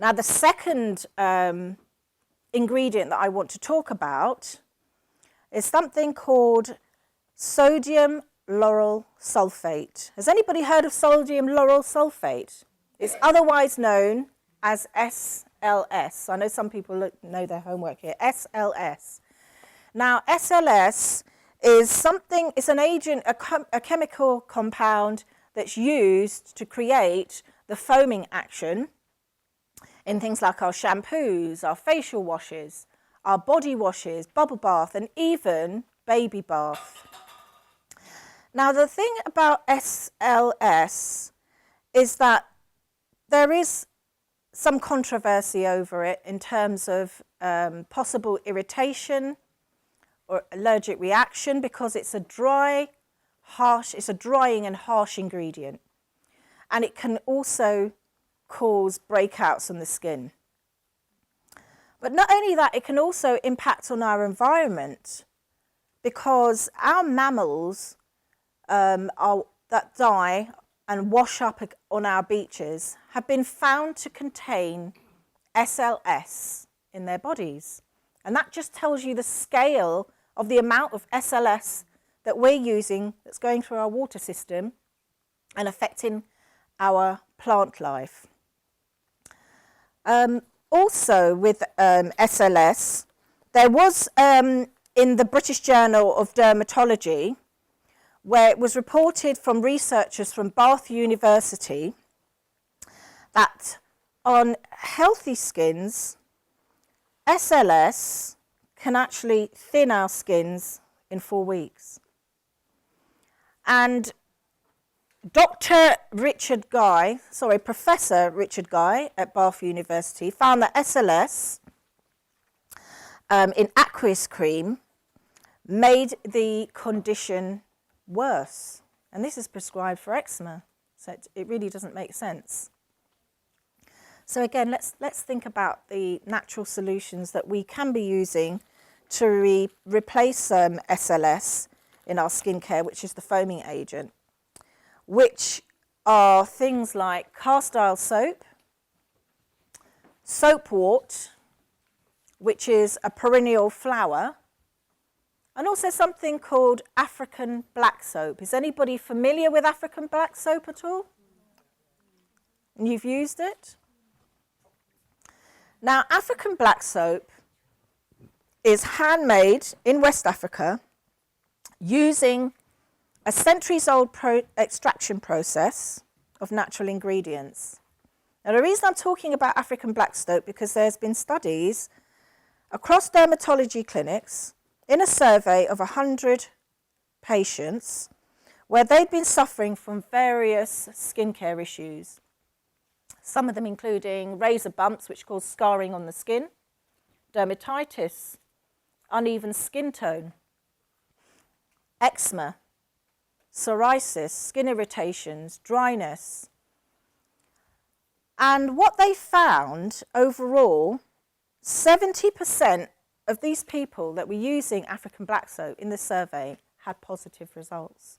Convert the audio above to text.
Now, the second ingredient that I want to talk about is something called sodium lauryl sulfate. Has anybody heard of sodium lauryl sulfate? It's otherwise known as SLS. I know some people know their homework here. SLS. Now, SLS is something, it's an agent, a chemical compound that's used to create the foaming action in things like our shampoos, our facial washes, our body washes, bubble bath, and even baby bath. Now, the thing about SLS is that there is some controversy over it in terms of possible irritation or allergic reaction, because it's a drying and harsh ingredient. And it can also cause breakouts on the skin. But not only that, it can also impact on our environment, because our mammals that die and wash up on our beaches have been found to contain SLS in their bodies. And that just tells you the scale of the amount of SLS that we're using that's going through our water system and affecting our plant life. Also with SLS, there was in the British Journal of Dermatology, where it was reported from researchers from Bath University that on healthy skins, SLS can actually thin our skins in 4 weeks. And Professor Richard Guy at Bath University found that SLS in aqueous cream made the condition worse. And this is prescribed for eczema, so it really doesn't make sense. So again, let's think about the natural solutions that we can be using to replace SLS in our skincare, which is the foaming agent, which are things like cast iron soap, soapwort, which is a perennial flower, and also something called African black soap. Is anybody familiar with African black soap at all? And you've used it? Now, African black soap is handmade in West Africa using a centuries-old extraction process of natural ingredients. Now, the reason I'm talking about African black soap, because there's been studies across dermatology clinics in a survey of 100 patients where they'd been suffering from various skincare issues. Some of them including razor bumps, which cause scarring on the skin, dermatitis, uneven skin tone, eczema, psoriasis, skin irritations, dryness. And what they found overall, 70% of these people that were using African black soap in the survey had positive results.